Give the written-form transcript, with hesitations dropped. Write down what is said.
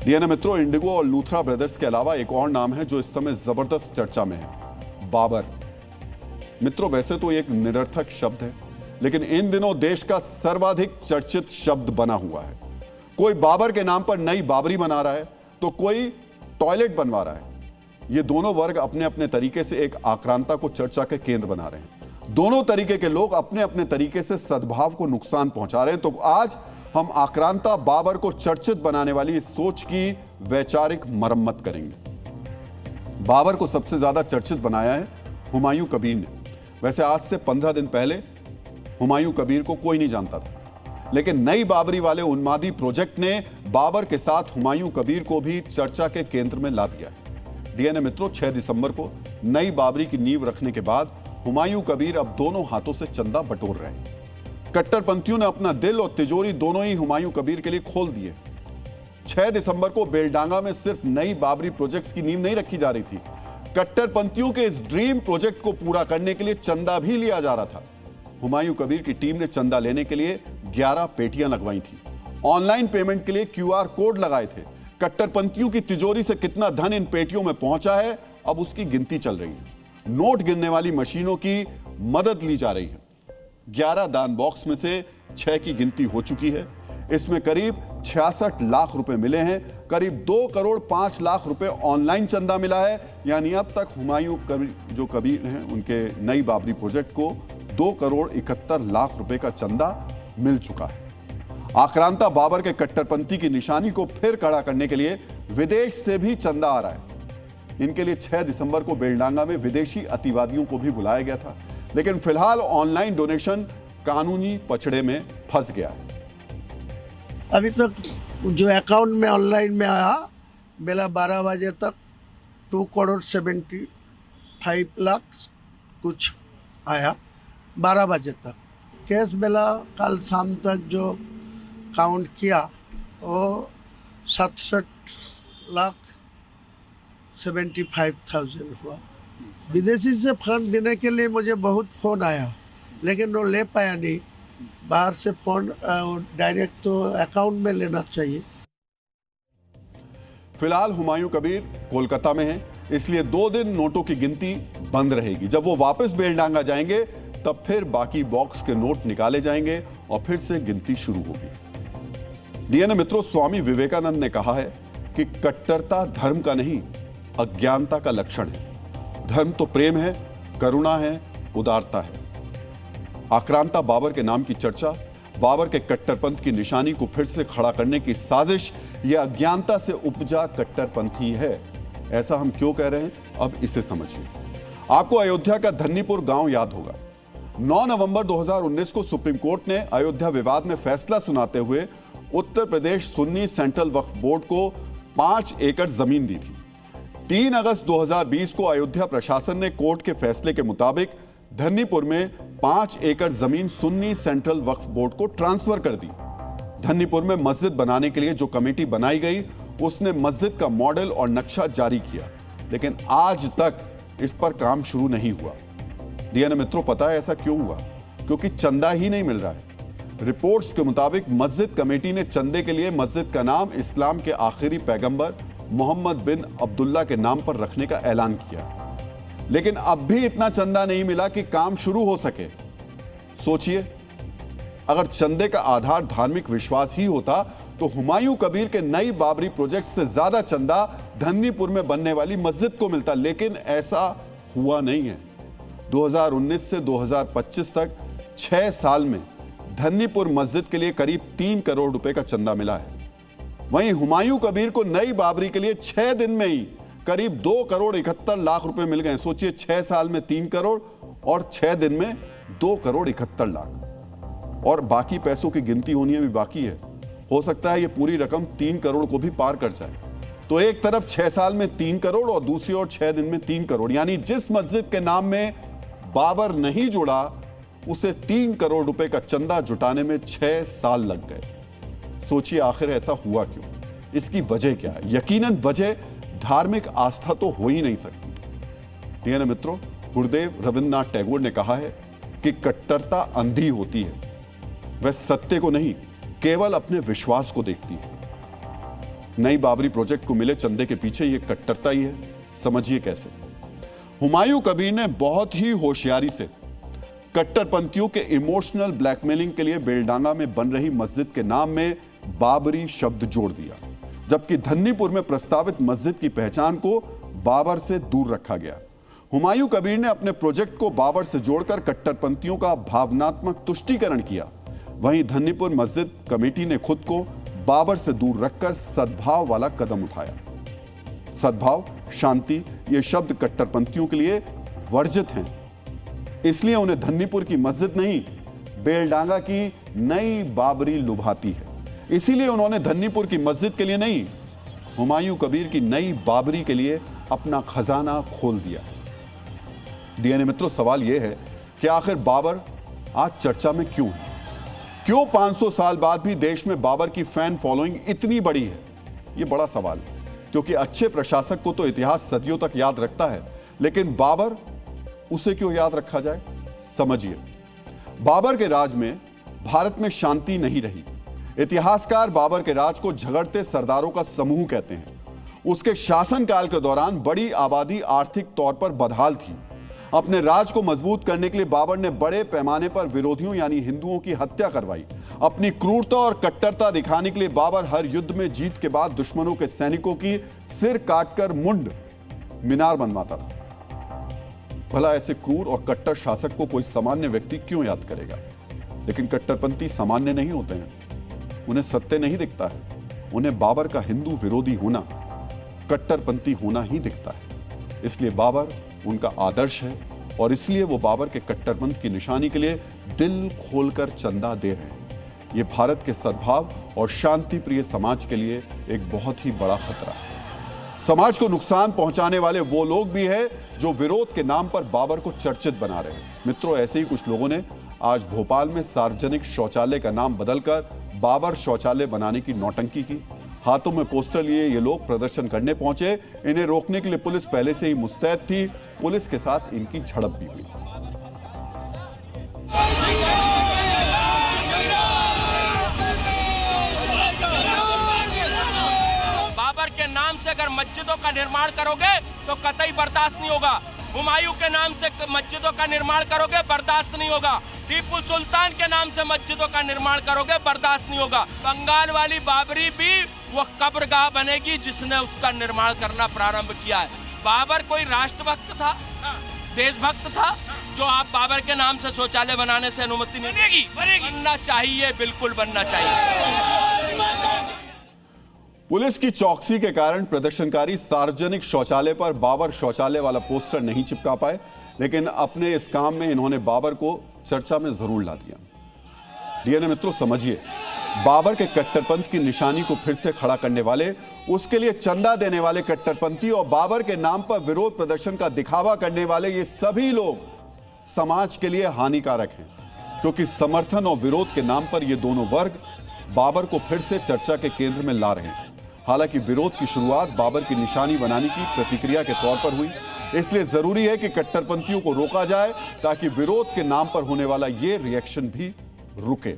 DNA मित्रों, Indigo और Luthra brothers के अलावा एक और नाम है जो इस समय जबरदस्त चर्चा में है, बाबर। मित्रों, वैसे तो एक निरर्थक शब्द है, लेकिन इन दिनों देश का सर्वाधिक चर्चित शब्द बना हुआ है। कोई बाबर के नाम पर नई बाबरी बना रहा है तो कोई टॉयलेट बनवा रहा है। ये दोनों वर्ग अपने अपने तरीके से एक आक्रांता को चर्चा के केंद्र बना रहे हैं। दोनों तरीके के लोग अपने अपने तरीके से सद्भाव को नुकसान पहुंचा रहे हैं। तो आज हम आक्रांता बाबर को चर्चित बनाने वाली इस सोच की वैचारिक मरम्मत करेंगे। बाबर को सबसे ज्यादा चर्चित बनाया है हुमायूं कबीर ने। वैसे आज से 15 दिन पहले हुमायूं कबीर को कोई नहीं जानता था, लेकिन नई बाबरी वाले उन्मादी प्रोजेक्ट ने बाबर के साथ हुमायूं कबीर को भी चर्चा के केंद्र में ला दिया है। डीएनए मित्रों, 6 दिसंबर को नई बाबरी की नींव रखने के बाद हुमायूं कबीर अब दोनों हाथों से चंदा बटोर रहे हैं। कट्टरपंथियों ने अपना दिल और तिजोरी दोनों ही हुमायूं कबीर के लिए खोल दिए। 6 दिसंबर को बेलडांगा में सिर्फ नई बाबरी प्रोजेक्ट्स की नींव नहीं रखी जा रही थी, कट्टरपंथियों के इस ड्रीम प्रोजेक्ट को पूरा करने के लिए चंदा भी लिया जा रहा था। हुमायूं कबीर की टीम ने चंदा लेने के लिए 11 पेटियां लगवाई थी, ऑनलाइन पेमेंट के लिए QR कोड लगाए थे। कट्टरपंथियों की तिजोरी से कितना धन इन पेटियों में पहुंचा है, अब उसकी गिनती चल रही है। नोट गिनने वाली मशीनों की मदद ली जा रही है। 11 दान बॉक्स में से 6 की गिनती हो चुकी है। इसमें करीब 66 लाख रुपए मिले हैं। करीब 2 करोड़ 5 लाख रुपए ऑनलाइन चंदा मिला है। यानी अब तक हुमायूं कबीर हैं, उनके नई बाबरी प्रोजेक्ट को 2 करोड़ 71 लाख रुपए का चंदा मिल चुका है। आक्रांता बाबर के कट्टरपंथी की निशानी को फिर खड़ा करने के लिए विदेश से भी चंदा आ रहा है। इनके लिए 6 दिसंबर को बेलडांगा में विदेशी अतिवादियों को भी बुलाया गया था, लेकिन फिलहाल ऑनलाइन डोनेशन कानूनी पचड़े में फंस गया है। अभी तक जो अकाउंट में ऑनलाइन में आया, बेला 12 बजे तक 2 करोड़ 75 लाख कुछ आया 12 बजे तक। कैश बेला कल शाम तक जो काउंट किया वो 67 लाख 75,000 हुआ। विदेशी से फंड देने के लिए मुझे बहुत फ़ोन आया, लेकिन वो ले पाया नहीं। बाहर से फोन डायरेक्ट तो अकाउंट में लेना चाहिए। फिलहाल हुमायूं कबीर कोलकाता में है, इसलिए 2 दिन नोटों की गिनती बंद रहेगी। जब वो वापस बेलडांगा जाएंगे तब फिर बाकी बॉक्स के नोट निकाले जाएंगे और फिर से गिनती शुरू होगी। डीएनए मित्रों, स्वामी विवेकानंद ने कहा है कि कट्टरता धर्म का नहीं, अज्ञानता का लक्षण है। धर्म तो प्रेम है, करुणा है, उदारता है। आक्रांता बाबर के नाम की चर्चा, बाबर के कट्टरपंथ की निशानी को फिर से खड़ा करने की साजिश, यह अज्ञानता से उपजा कट्टरपंथी है। ऐसा हम क्यों कह रहे हैं, अब इसे समझिए। आपको अयोध्या का धन्नीपुर गांव याद होगा। 9 नवंबर 2019 को सुप्रीम कोर्ट ने अयोध्या विवाद में फैसला सुनाते हुए उत्तर प्रदेश सुन्नी सेंट्रल वक्फ बोर्ड को 5 एकड़ जमीन दी थी। 3 अगस्त 2020 को अयोध्या प्रशासन ने कोर्ट के फैसले के मुताबिक धन्नीपुर में 5 एकड़ जमीन सुन्नी सेंट्रल वक्फ बोर्ड को ट्रांसफर कर दी। धन्नीपुर में मस्जिद बनाने के लिए जो कमेटी बनाई गई, उसने मस्जिद का मॉडल और नक्शा जारी किया, लेकिन आज तक इस पर काम शुरू नहीं हुआ। डीएनए मित्रों, पता है ऐसा क्यों हुआ? क्योंकि चंदा ही नहीं मिल रहा है। रिपोर्ट्स के मुताबिक मस्जिद कमेटी ने चंदे के लिए मस्जिद का नाम इस्लाम के आखिरी पैगंबर मोहम्मद बिन अब्दुल्ला के नाम पर रखने का ऐलान किया, लेकिन अब भी इतना चंदा नहीं मिला कि काम शुरू हो सके। सोचिए, अगर चंदे का आधार धार्मिक विश्वास ही होता तो हुमायूं कबीर के नई बाबरी प्रोजेक्ट से ज्यादा चंदा धन्नीपुर में बनने वाली मस्जिद को मिलता, लेकिन ऐसा हुआ नहीं है। 2019 से 2025 तक 6 साल में धन्नीपुर मस्जिद के लिए करीब 3 करोड़ रुपए का चंदा मिला है। वहीं हुमायूं कबीर को नई बाबरी के लिए 6 दिन में ही करीब 2 करोड़ 71 लाख रुपए मिल गए। सोचिए, 6 साल में 3 करोड़ और 6 दिन में 2 करोड़ 71 लाख। और बाकी पैसों की गिनती होनी भी बाकी है। हो सकता है ये पूरी रकम 3 करोड़ को भी पार कर जाए। तो एक तरफ 6 साल में 3 करोड़ और दूसरी ओर 6 दिन में 3 करोड़, यानी जिस मस्जिद के नाम में बाबर नहीं जुड़ा उसे 3 करोड़ रुपए का चंदा जुटाने में 6 साल लग गए। सोचिए, आखिर ऐसा हुआ क्यों? इसकी वजह क्या है? यकीनन वजह धार्मिक आस्था तो हो ही नहीं सकती। डीएनए मित्रों, गुरुदेव रविंद्रनाथ टैगोर ने कहा है कि कट्टरता अंधी होती है, वह सत्य को नहीं केवल अपने विश्वास को देखती है। नई बाबरी प्रोजेक्ट को मिले चंदे के पीछे ये कट्टरता ही है। समझिए कैसे। हुमायूं कबीर ने बहुत ही होशियारी से कट्टरपंथियों के इमोशनल ब्लैकमेलिंग के लिए बेलडांगा में बन रही मस्जिद के नाम में बाबरी शब्द जोड़ दिया, जबकि धन्नीपुर में प्रस्तावित मस्जिद की पहचान को बाबर से दूर रखा गया। हुमायूं कबीर ने अपने प्रोजेक्ट को बाबर से जोड़कर कट्टरपंथियों का भावनात्मक तुष्टीकरण किया। वहीं धन्नीपुर मस्जिद कमेटी ने खुद को बाबर से दूर रखकर सद्भाव वाला कदम उठाया। सद्भाव, शांति, ये शब्द कट्टरपंथियों के लिए वर्जित हैं। इसलिए उन्हें धन्नीपुर की मस्जिद नहीं, बेलडांगा की नई बाबरी लुभाती है। इसीलिए उन्होंने धन्नीपुर की मस्जिद के लिए नहीं, हुमायूं कबीर की नई बाबरी के लिए अपना खजाना खोल दिया। डीएनए मित्रों, सवाल यह है कि आखिर बाबर आज चर्चा में क्यों है? क्यों 500 साल बाद भी देश में बाबर की फैन फॉलोइंग इतनी बड़ी है? यह बड़ा सवाल है, क्योंकि अच्छे प्रशासक को तो इतिहास सदियों तक याद रखता है, लेकिन बाबर, उसे क्यों याद रखा जाए? समझिए। बाबर के राज में भारत में शांति नहीं रही। इतिहासकार बाबर के राज को झगड़ते सरदारों का समूह कहते हैं। उसके शासनकाल के दौरान बड़ी आबादी आर्थिक तौर पर बदहाल थी। अपने राज को मजबूत करने के लिए बाबर ने बड़े पैमाने पर विरोधियों यानी हिंदुओं की हत्या करवाई। अपनी क्रूरता और कट्टरता दिखाने के लिए बाबर हर युद्ध में जीत के बाद दुश्मनों के सैनिकों की सिर काटकर मुंड मीनार बनवाता था। भला ऐसे क्रूर और कट्टर शासक को कोई सामान्य व्यक्ति क्यों याद करेगा? लेकिन कट्टरपंथी सामान्य नहीं होते हैं। उन्हें सत्य नहीं दिखता है। उन्हें बाबर का हिंदू विरोधी होना, कट्टरपंथी होना ही दिखता है। इसलिए बाबर उनका आदर्श है और इसलिए वो बाबर के कट्टरपंथ की निशानी के लिए दिल खोलकर चंदा दे रहे हैं। ये भारत के सद्भाव और शांति प्रिय समाज के लिए एक बहुत ही बड़ा खतरा है। समाज को नुकसान पहुंचाने वाले वो लोग भी हैं जो विरोध के नाम पर बाबर को चर्चित बना रहे हैं। मित्रों, ऐसे ही कुछ लोगों ने आज भोपाल में सार्वजनिक शौचालय का नाम बदलकर बाबर शौचालय बनाने की नौटंकी की। हाथों में पोस्टर लिए ये लोग प्रदर्शन करने पहुंचे। इन्हें रोकने के लिए पुलिस पहले से ही मुस्तैद थी। पुलिस के साथ इनकी झड़प भी हुई। बाबर के नाम से अगर मस्जिदों का निर्माण करोगे तो कतई बर्दाश्त नहीं होगा। हुमायूं के नाम से मस्जिदों का निर्माण करोगे, बर्दाश्त नहीं होगा। टीपू सुल्तान के नाम से मस्जिदों का निर्माण करोगे, बर्दाश्त नहीं होगा। बंगाल वाली बाबरी भी वो कब्रगाह बनेगी जिसने उसका निर्माण करना प्रारंभ किया है। बाबर कोई राष्ट्रभक्त था, देशभक्त था, जो आप बाबर के नाम से शौचालय बनाने से अनुमति नहीं देगी? बनना चाहिए, बिल्कुल बनना चाहिए। पुलिस की चौकसी के कारण प्रदर्शनकारी सार्वजनिक शौचालय पर बाबर शौचालय वाला पोस्टर नहीं चिपका पाए, लेकिन अपने इस काम में इन्होंने बाबर को चर्चा में जरूर ला दिया। डीएनए मित्रों, समझिए, बाबर के कट्टरपंथ की निशानी को फिर से खड़ा करने वाले, उसके लिए चंदा देने वाले कट्टरपंथी और बाबर के नाम पर विरोध प्रदर्शन का दिखावा करने वाले ये सभी लोग समाज के लिए हानिकारक हैं, क्योंकि समर्थन और विरोध के नाम पर ये दोनों वर्ग बाबर को फिर से चर्चा के केंद्र में ला रहे हैं। हालांकि विरोध की शुरुआत बाबर की निशानी बनाने की प्रतिक्रिया के तौर पर हुई, इसलिए जरूरी है कि कट्टरपंथियों को रोका जाए ताकि विरोध के नाम पर होने वाला ये रिएक्शन भी रुके।